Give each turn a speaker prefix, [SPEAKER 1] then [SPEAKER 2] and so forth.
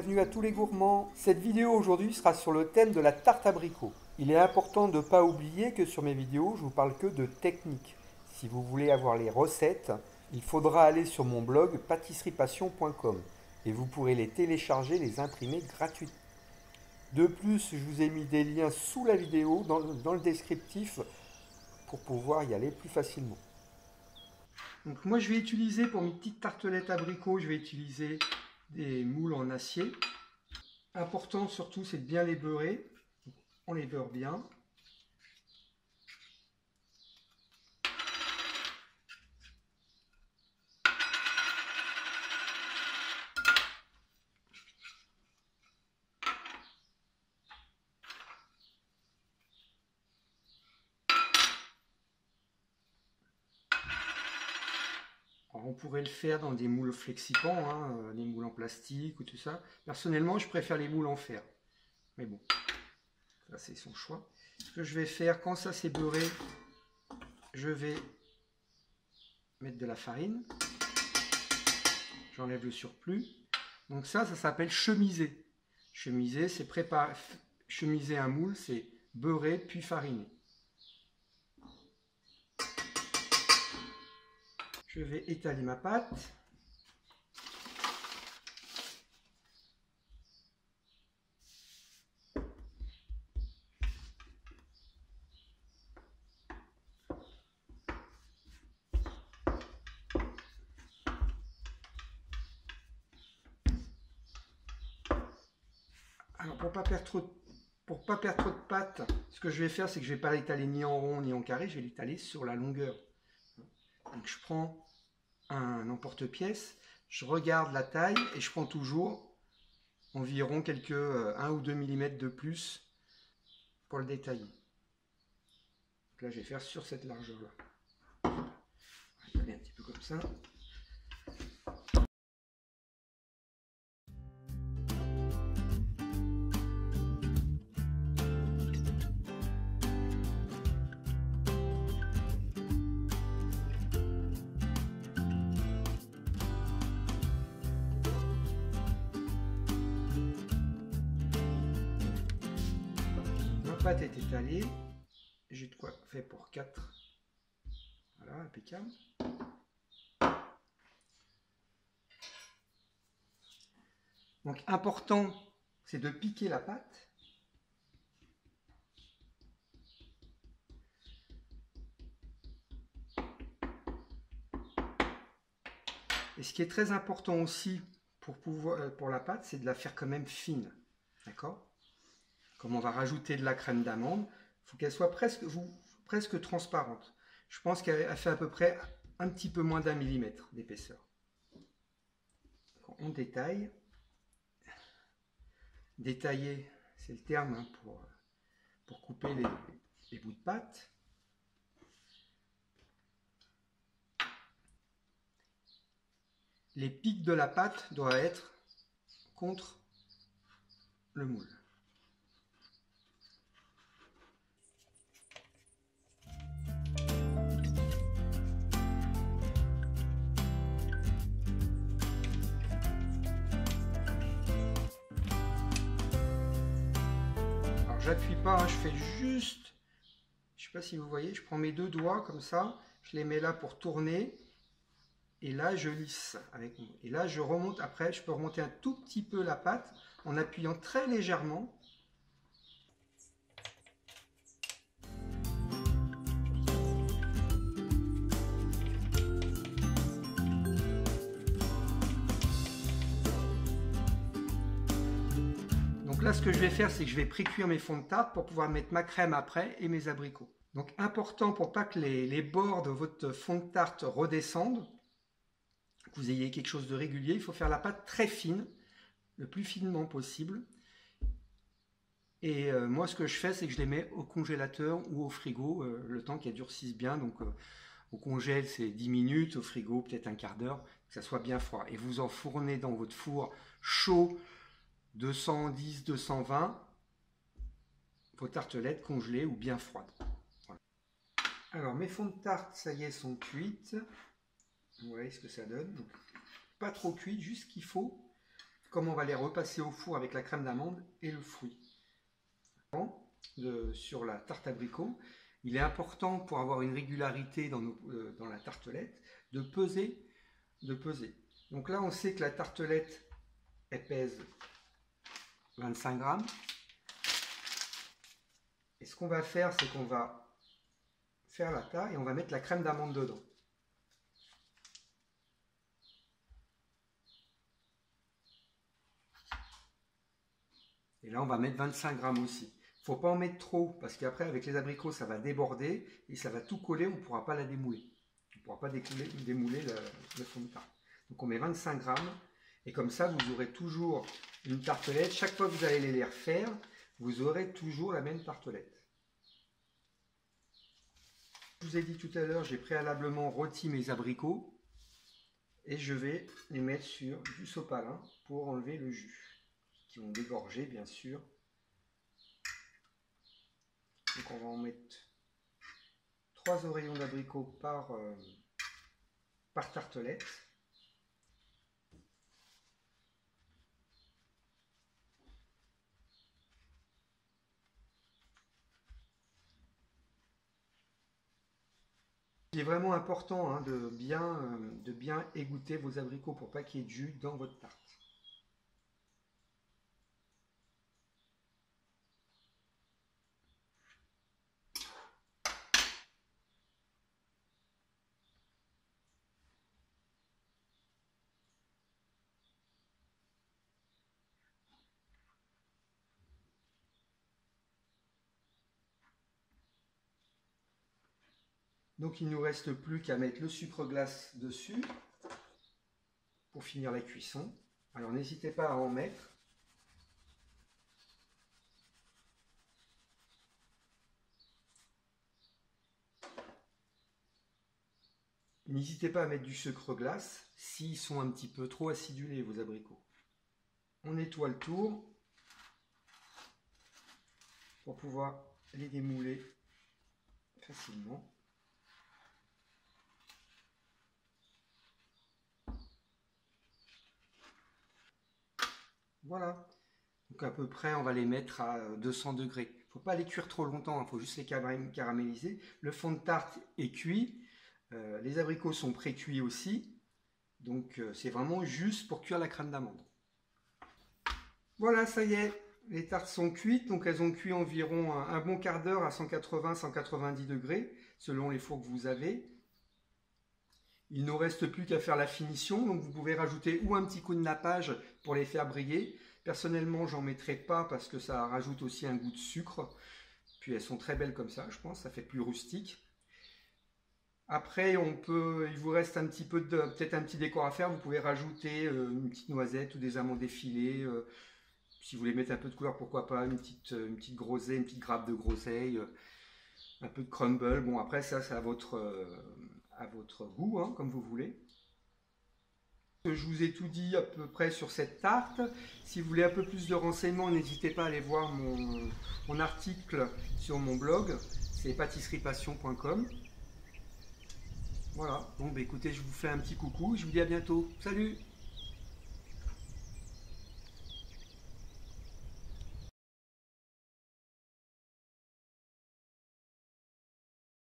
[SPEAKER 1] bienvenue à tous les gourmands. Cette vidéo aujourd'hui sera sur le thème de la tarte abricot. Il est important de ne pas oublier que sur mes vidéos, je vous parle que de technique. Si vous voulez avoir les recettes, il faudra aller sur mon blog pâtisseriepassion.com et vous pourrez les télécharger, les imprimer gratuitement. De plus, je vous ai mis des liens sous la vidéo dans le descriptif pour pouvoir y aller plus facilement. Donc moi je vais utiliser pour mes petites tartelettes abricots, je vais utiliser des moules en acier. Important surtout c'est de bien les beurrer. On les beurre bien. Alors, on pourrait le faire dans des moules flexipants, hein, des moules en plastique ou tout ça. Personnellement, je préfère les moules en fer. Mais bon, ça c'est son choix. Ce que je vais faire, quand ça c'est beurré, je vais mettre de la farine. J'enlève le surplus. Donc ça s'appelle chemiser. Chemiser, c'est préparer. Chemiser un moule, c'est beurrer puis fariner. Je vais étaler ma pâte. Alors pour pas perdre trop de pâte, ce que je vais faire, c'est que je ne vais pas l'étaler ni en rond ni en carré, je vais l'étaler sur la longueur. Donc je prends un emporte-pièce, je regarde la taille et je prends toujours environ quelques 1 ou 2 mm de plus pour le détailler. Donc là je vais faire sur cette largeur là. On va étaler un petit peu comme ça. Ma pâte est étalée, j'ai de quoi faire pour 4. Voilà, impeccable. Donc important, c'est de piquer la pâte. Et ce qui est très important aussi pour la pâte, c'est de la faire quand même fine. D'accord? Comme on va rajouter de la crème d'amande, il faut qu'elle soit presque transparente. Je pense qu'elle fait à peu près un petit peu moins d'1 millimètre d'épaisseur. On détaille. Détailler, c'est le terme hein, pour couper les bouts de pâte. Les pics de la pâte doivent être contre le moule. Alors j'appuie pas, hein, je fais juste, je sais pas si vous voyez, je prends mes 2 doigts comme ça, je les mets là pour tourner. Et là, je lisse avec moi. Et là, je remonte. Après, je peux remonter un tout petit peu la pâte en appuyant très légèrement. Donc là, ce que je vais faire, c'est que je vais pré-cuire mes fonds de tarte pour pouvoir mettre ma crème après et mes abricots. Donc important pour pas que les bords de votre fond de tarte redescendent, que vous ayez quelque chose de régulier, il faut faire la pâte très fine, le plus finement possible. Et moi, ce que je fais, c'est que je les mets au congélateur ou au frigo, le temps qu'elles durcissent bien. Donc, au congèle, c'est 10 minutes, au frigo, peut-être un quart d'heure, que ça soit bien froid. Et vous enfournez dans votre four chaud, 210, 220, vos tartelettes congelées ou bien froides. Voilà. Alors, mes fonds de tarte, ça y est, sont cuites. Vous voyez ce que ça donne. Donc, pas trop cuites, juste ce qu'il faut comme on va les repasser au four avec la crème d'amande et le fruit. Sur la tarte abricot, il est important pour avoir une régularité dans la tartelette de peser. Donc là, on sait que la tartelette, elle pèse 25 grammes. Et ce qu'on va faire, c'est qu'on va faire la taille et on va mettre la crème d'amande dedans. Et là, on va mettre 25 grammes aussi. Il ne faut pas en mettre trop, parce qu'après, avec les abricots, ça va déborder et ça va tout coller, on ne pourra pas la démouler. On ne pourra pas démouler le fond de tarte. Donc on met 25 grammes, et comme ça, vous aurez toujours une tartelette. Chaque fois que vous allez les refaire, vous aurez toujours la même tartelette. Je vous ai dit tout à l'heure, j'ai préalablement rôti mes abricots, et je vais les mettre sur du sopalin pour enlever le jus, qui vont dégorger bien sûr. Donc on va en mettre 3 oreillons d'abricot par tartelette. Il est vraiment important hein, de bien égoutter vos abricots pour pas qu'il y ait de jus dans votre tarte. Donc il ne nous reste plus qu'à mettre le sucre glace dessus pour finir la cuisson. Alors n'hésitez pas à en mettre. N'hésitez pas à mettre du sucre glace s'ils sont un petit peu trop acidulés vos abricots. On nettoie le tour pour pouvoir les démouler facilement. Voilà, donc à peu près on va les mettre à 200 degrés. Il ne faut pas les cuire trop longtemps, il faut juste les caraméliser. Le fond de tarte est cuit, les abricots sont pré-cuits aussi, donc c'est vraiment juste pour cuire la crème d'amande. Voilà, ça y est, les tartes sont cuites, donc elles ont cuit environ un bon quart d'heure à 180-190 degrés, selon les fours que vous avez. Il ne nous reste plus qu'à faire la finition, donc vous pouvez rajouter ou un petit coup de nappage pour les faire briller. Personnellement, j'en mettrai pas parce que ça rajoute aussi un goût de sucre. Puis elles sont très belles comme ça, je pense, ça fait plus rustique. Après, il vous reste un petit peu peut-être un petit décor à faire. Vous pouvez rajouter une petite noisette ou des amandes effilées. Si vous voulez mettre un peu de couleur, pourquoi pas, une petite groseille, une petite grappe de groseille. Un peu de crumble, bon après ça c'est à votre goût, hein, comme vous voulez. Je vous ai tout dit à peu près sur cette tarte. Si vous voulez un peu plus de renseignements, n'hésitez pas à aller voir mon article sur mon blog, c'est pâtisseriepassion.com. Voilà, bon bah écoutez, je vous fais un petit coucou, je vous dis à bientôt, salut!